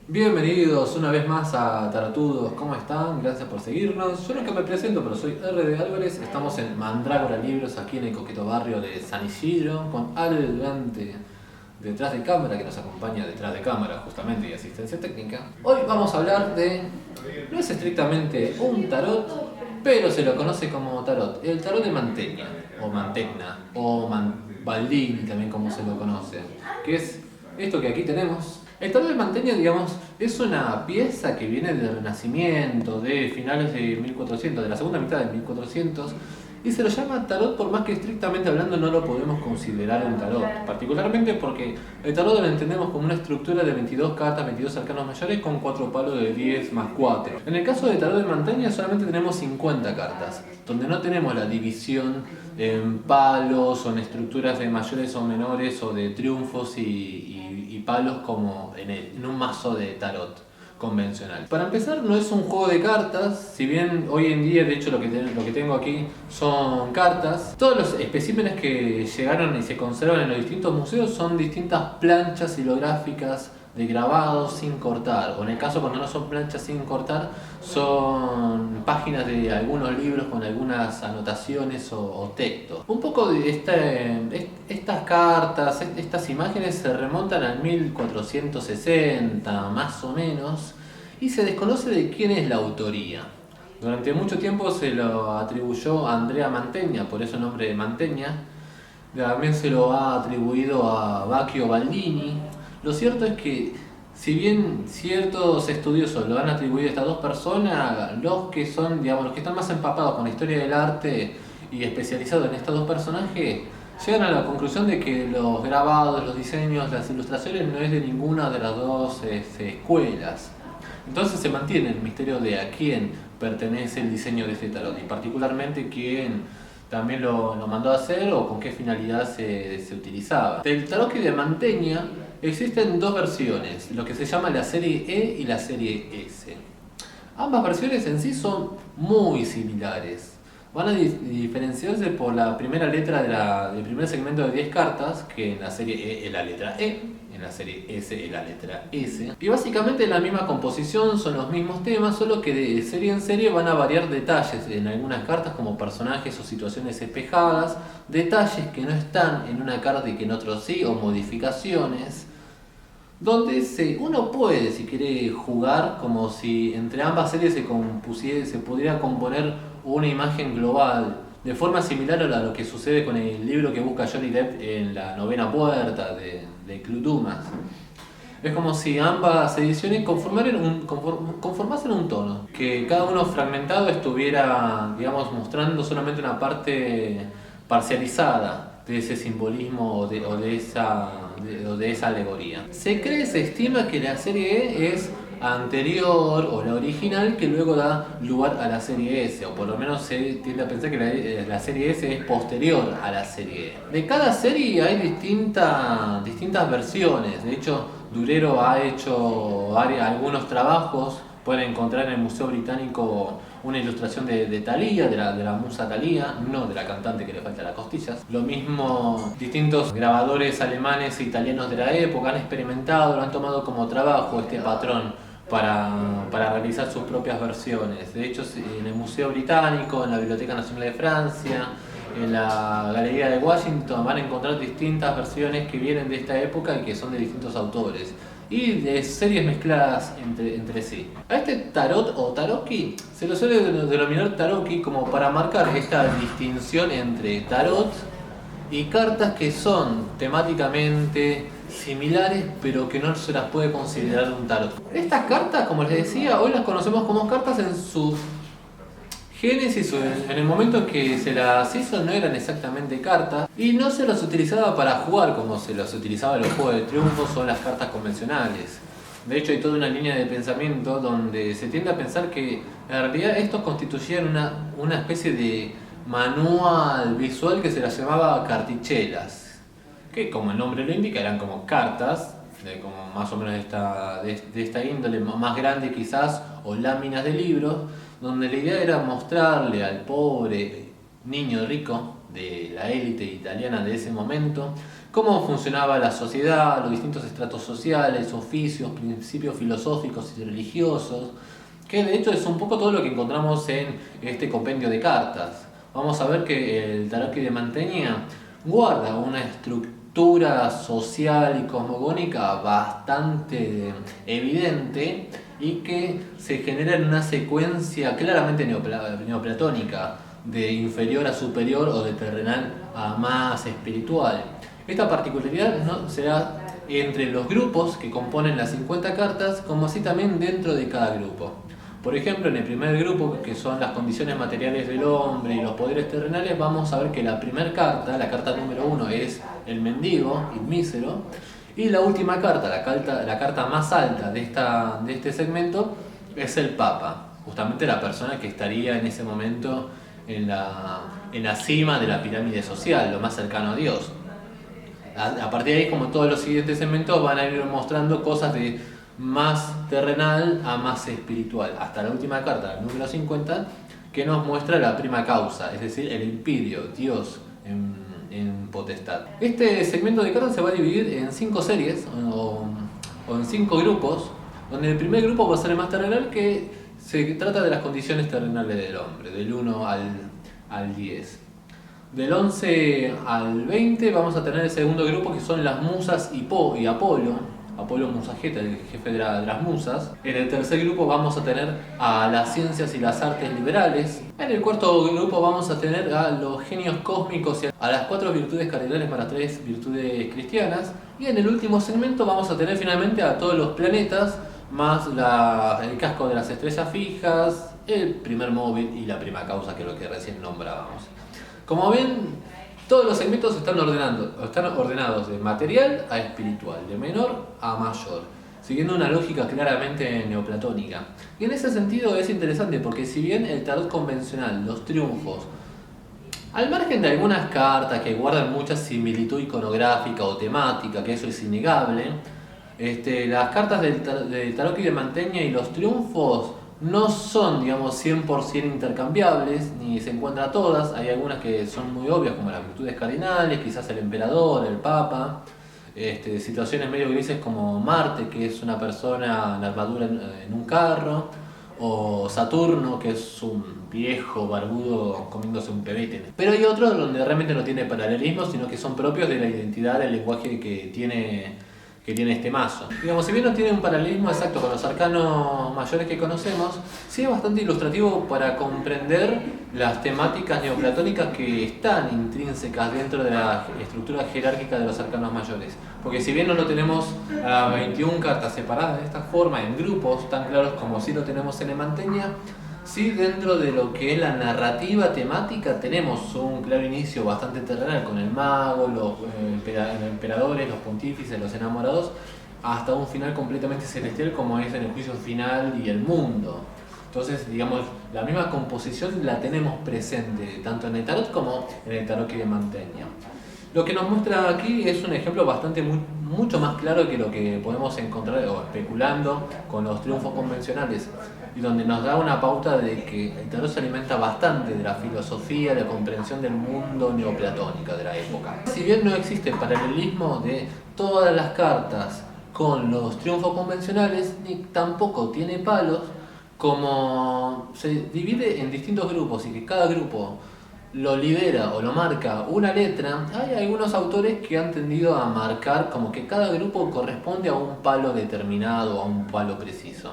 Bienvenidos una vez más a Taratudos, ¿cómo están? Gracias por seguirnos. Yo no es que me presento, pero soy R. Álvarez. Estamos en Mandrágora Libros, aquí en el coqueto barrio de San Isidro, con Ale delante, detrás de cámara, que nos acompaña detrás de cámara justamente y asistencia técnica. Hoy vamos a hablar de, no es estrictamente un tarot, pero se lo conoce como tarot. El tarot de Mantegna, o Mantegna, o Baldini también como se lo conoce, que es esto que aquí tenemos. El tarot de Mantegna, digamos, es una pieza que viene del Renacimiento, de finales de 1400, de la segunda mitad de 1400, y se lo llama tarot por más que estrictamente hablando no lo podemos considerar un tarot, particularmente porque el tarot lo entendemos como una estructura de 22 cartas, 22 arcanos mayores con 4 palos de 10 más 4. En el caso del tarot de Mantegna solamente tenemos 50 cartas, donde no tenemos la división en palos o en estructuras de mayores o menores o de triunfos y palos como en un mazo de tarot convencional. Para empezar, no es un juego de cartas, si bien hoy en día, de hecho lo que tengo aquí son cartas. Todos los especímenes que llegaron y se conservan en los distintos museos son distintas planchas hilográficas de grabados sin cortar, o en el caso cuando no son planchas sin cortar, son páginas de algunos libros con algunas anotaciones o textos. Un poco de estas cartas, estas imágenes se remontan al 1460 más o menos, y se desconoce de quién es la autoría. Durante mucho tiempo se lo atribuyó a Andrea Mantegna, por eso el nombre de Mantegna. También se lo ha atribuido a Baccio Baldini. Lo cierto es que, si bien ciertos estudiosos lo han atribuido a estas dos personas, los que son, digamos, los que están más empapados con la historia del arte y especializados en estos dos personajes, llegan a la conclusión de que los grabados, los diseños, las ilustraciones no es de ninguna de las dos escuelas. Entonces se mantiene el misterio de a quién pertenece el diseño de este tarot y particularmente quién también lo mandó a hacer o con qué finalidad se utilizaba. Del tarot de Mantegna existen dos versiones, lo que se llama la serie E y la serie S. Ambas versiones en sí son muy similares. Van a diferenciarse por la primera letra del primer segmento de 10 cartas, que en la serie E es la letra E, en la serie S es la letra S. Y básicamente la misma composición, son los mismos temas, solo que de serie en serie van a variar detalles en algunas cartas como personajes o situaciones espejadas, detalles que no están en una carta y que en otros sí, o modificaciones, donde uno puede, si quiere, jugar como si entre ambas series se pudiera componer una imagen global, de forma similar a lo que sucede con el libro que busca Johnny Depp en La novena puerta de Clue Dumas. Es como si ambas ediciones conformasen un tono, que cada uno fragmentado estuviera, digamos, mostrando solamente una parte parcializada de ese simbolismo o de esa alegoría. Se estima que la serie E es anterior o la original que luego da lugar a la serie S, o por lo menos se tiende a pensar que la serie S es posterior a la serie E. De cada serie hay distintas versiones, de hecho Durero ha hecho algunos trabajos. Pueden encontrar en el Museo Británico una ilustración de Thalía, de la musa Thalía, no de la cantante que le falta las costillas. Lo mismo, distintos grabadores alemanes e italianos de la época han experimentado, lo han tomado como trabajo este patrón para realizar sus propias versiones. De hecho, en el Museo Británico, en la Biblioteca Nacional de Francia, en la Galería de Washington van a encontrar distintas versiones que vienen de esta época y que son de distintos autores y de series mezcladas entre sí. A este tarot o taroki se lo suele denominar taroki como para marcar esta distinción entre tarot y cartas que son temáticamente similares pero que no se las puede considerar un tarot. Estas cartas, como les decía, hoy las conocemos como cartas en su génesis, en el momento en que se las hizo no eran exactamente cartas y no se las utilizaba para jugar como se las utilizaba en los juegos de triunfos o las cartas convencionales. De hecho hay toda una línea de pensamiento donde se tiende a pensar que en realidad estos constituían una especie de manual visual que se las llamaba cartichelas, que como el nombre lo indica eran como cartas, como más o menos de esta índole, más grande quizás, o láminas de libros, donde la idea era mostrarle al pobre niño rico de la élite italiana de ese momento cómo funcionaba la sociedad, los distintos estratos sociales, oficios, principios filosóficos y religiosos, que de hecho es un poco todo lo que encontramos en este compendio de cartas. Vamos a ver que el tarot de Mantegna guarda una estructura social y cosmogónica bastante evidente y que se genera en una secuencia claramente neoplatónica, de inferior a superior o de terrenal a más espiritual. Esta particularidad no se da entre los grupos que componen las 50 cartas, como así también dentro de cada grupo. Por ejemplo, en el primer grupo, que son las condiciones materiales del hombre y los poderes terrenales, vamos a ver que la primera carta, la carta número 1, es el mendigo, el mísero, y la última carta, la carta más alta de este segmento, es el Papa, justamente la persona que estaría en ese momento en la cima de la pirámide social, lo más cercano a Dios. A partir de ahí, como todos los siguientes segmentos, van a ir mostrando cosas de más terrenal a más espiritual, hasta la última carta, el número 50, que nos muestra la prima causa, es decir, el imperio, Dios en potestad. Este segmento de cartas se va a dividir en 5 series o en 5 grupos, donde el primer grupo va a ser el más terrenal, que se trata de las condiciones terrenales del hombre, del 1 al 10. Del 11 al 20 vamos a tener el segundo grupo, que son las musas y Apolo. Apolo Musageta, el jefe de las musas. En el tercer grupo vamos a tener a las ciencias y las artes liberales. En el cuarto grupo vamos a tener a los genios cósmicos y a las 4 virtudes cardinales más las 3 virtudes cristianas. Y en el último segmento vamos a tener finalmente a todos los planetas, más el casco de las estrellas fijas, el primer móvil y la prima causa, que es lo que recién nombrábamos. Como ven, todos los segmentos están ordenados de material a espiritual, de menor a mayor, siguiendo una lógica claramente neoplatónica. Y en ese sentido es interesante porque si bien el tarot convencional, los triunfos, al margen de algunas cartas que guardan mucha similitud iconográfica o temática, que eso es innegable, las cartas del tarot de Mantegna y los triunfos no son, digamos, 100% intercambiables, ni se encuentran todas. Hay algunas que son muy obvias, como las virtudes cardinales, quizás el emperador, el papa. Situaciones medio grises como Marte, que es una persona en armadura en un carro, o Saturno, que es un viejo barbudo comiéndose un pebete. Pero hay otros donde realmente no tiene paralelismo, sino que son propios de la identidad del lenguaje que tiene este mazo. Digamos, si bien no tiene un paralelismo exacto con los arcanos mayores que conocemos, sí es bastante ilustrativo para comprender las temáticas neoplatónicas que están intrínsecas dentro de la estructura jerárquica de los arcanos mayores. Porque si bien no lo tenemos a 21 cartas separadas de esta forma, en grupos tan claros como sí lo tenemos en el Mantegna, sí, dentro de lo que es la narrativa temática tenemos un claro inicio bastante terrenal con el mago, los emperadores, los pontífices, los enamorados, hasta un final completamente celestial como es en el juicio final y el mundo. Entonces, digamos, la misma composición la tenemos presente tanto en el tarot como en el tarot de Mantegna. Lo que nos muestra aquí es un ejemplo mucho más claro que lo que podemos encontrar o especulando con los triunfos convencionales, y donde nos da una pauta de que el tarot se alimenta bastante de la filosofía, de la comprensión del mundo neoplatónica de la época. Si bien no existe paralelismo de todas las cartas con los triunfos convencionales, ni tampoco tiene palos, como se divide en distintos grupos y que cada grupo lo lidera o lo marca una letra, hay algunos autores que han tendido a marcar como que cada grupo corresponde a un palo determinado, a un palo preciso.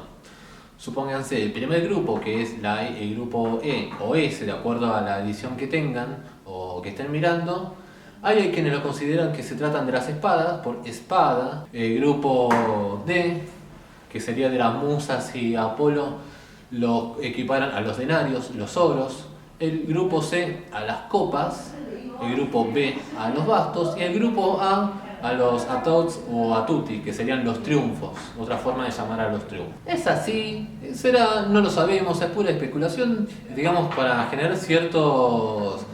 Supónganse, el primer grupo, que es el grupo E o S, de acuerdo a la edición que tengan o que estén mirando, hay quienes lo consideran que se tratan de las espadas, por espada. El grupo D, que sería de las musas y Apolo, lo equiparan a los denarios, los oros. El grupo C a las copas, el grupo B a los bastos y el grupo a los atouts o atuti, que serían los triunfos, otra forma de llamar a los triunfos. Es así, no lo sabemos, es pura especulación, digamos, para generar ciertos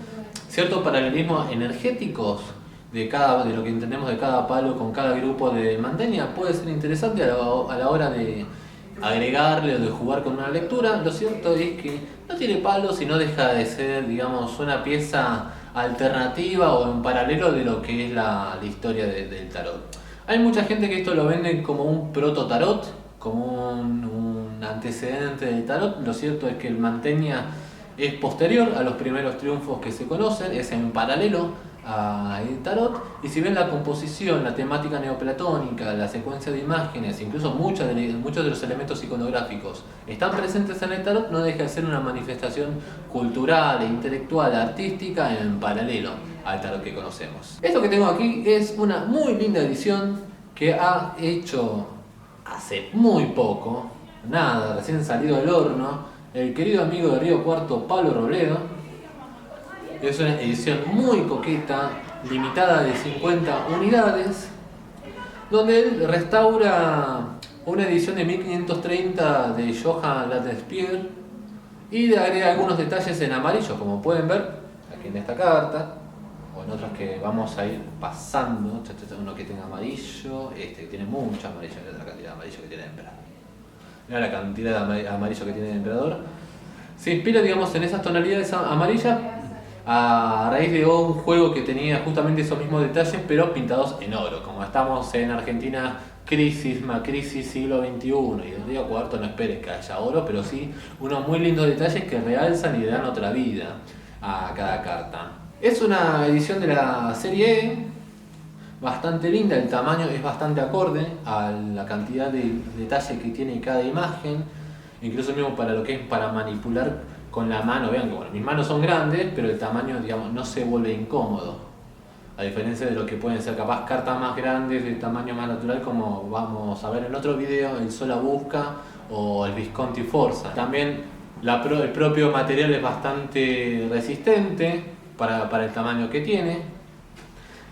paralelismos energéticos de lo que entendemos de cada palo con cada grupo de Mantegna. Puede ser interesante a la hora de agregarle o de jugar con una lectura. Lo cierto es que no tiene palos y no deja de ser, digamos, una pieza alternativa o en paralelo de lo que es la historia del tarot. Hay mucha gente que esto lo vende como un proto tarot, como un antecedente del tarot. Lo cierto es que el Mantegna es posterior a los primeros triunfos que se conocen, es en paralelo al tarot, y si bien la composición, la temática neoplatónica, la secuencia de imágenes, incluso muchos de los elementos iconográficos están presentes en el tarot, no deja de ser una manifestación cultural, intelectual, artística en paralelo al tarot que conocemos. Esto que tengo aquí es una muy linda edición que ha hecho hace muy poco, nada, recién salido del horno, el querido amigo de Río Cuarto, Pablo Robledo. Es una edición muy coqueta, limitada de 50 unidades, donde él restaura una edición de 1530 de Johann Lattenspiegel y le agrega algunos detalles en amarillo, como pueden ver aquí en esta carta, o en otros que vamos a ir pasando. Uno que tenga amarillo, este que tiene mucho amarillo, mira la cantidad de amarillo que tiene el emperador. Mira la cantidad de amarillo que tiene el emperador. Se inspira, digamos, en esas tonalidades amarillas a raíz de un juego que tenía justamente esos mismos detalles, pero pintados en oro. Como estamos en Argentina, crisis siglo XXI, y el Río Cuarto no esperes que haya oro, pero sí unos muy lindos detalles que realzan y le dan otra vida a cada carta. Es una edición de la serie E, bastante linda, el tamaño es bastante acorde a la cantidad de detalle que tiene cada imagen, incluso mismo para lo que es para manipular con la mano. Vean que bueno, mis manos son grandes, pero el tamaño, digamos, no se vuelve incómodo, a diferencia de lo que pueden ser capaz cartas más grandes de tamaño más natural, como vamos a ver en otro video, el Sola Busca o el Visconti Forza. También el propio material es bastante resistente para el tamaño que tiene.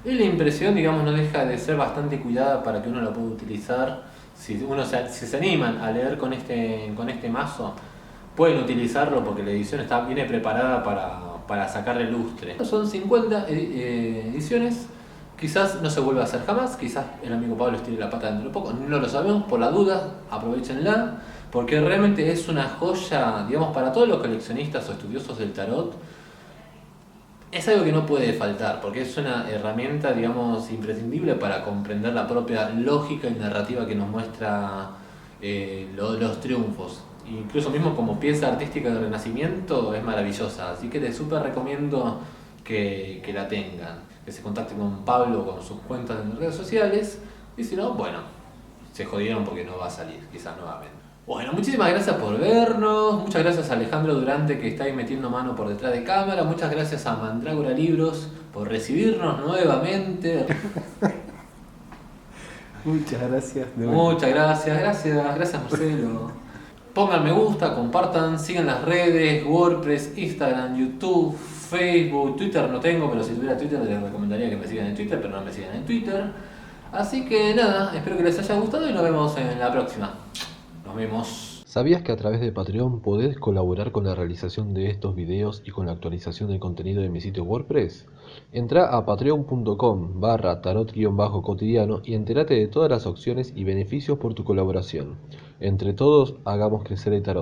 Y la impresión, digamos, no deja de ser bastante cuidada para que uno la pueda utilizar. Si se animan a leer con este mazo, pueden utilizarlo porque la edición viene preparada para sacarle lustre. Son 50 ediciones, quizás no se vuelva a hacer jamás, quizás el amigo Pablo estire la pata dentro de poco, no lo sabemos. Por la duda, aprovechenla, porque realmente es una joya, digamos, para todos los coleccionistas o estudiosos del tarot. Es algo que no puede faltar, porque es una herramienta, digamos, imprescindible para comprender la propia lógica y narrativa que nos muestra los triunfos. Incluso mismo como pieza artística del Renacimiento es maravillosa, así que les súper recomiendo que la tengan, que se contacten con Pablo con sus cuentas en redes sociales, y si no, bueno, se jodieron porque no va a salir, quizás nuevamente. Bueno, muchísimas gracias por vernos, muchas gracias a Alejandro Durante que está ahí metiendo mano por detrás de cámara, muchas gracias a Mandrágora Libros por recibirnos nuevamente. Muchas gracias. Muchas gracias Marcelo. Pongan me gusta, compartan, sigan las redes, WordPress, Instagram, YouTube, Facebook, Twitter no tengo, pero si tuviera Twitter les recomendaría que me sigan en Twitter, pero no me sigan en Twitter. Así que nada, espero que les haya gustado y nos vemos en la próxima. Nos vemos. ¿Sabías que a través de Patreon podés colaborar con la realización de estos videos y con la actualización del contenido de mi sitio WordPress? Entrá a patreon.com/tarot-cotidiano y entérate de todas las opciones y beneficios por tu colaboración. Entre todos, hagamos crecer el tarot.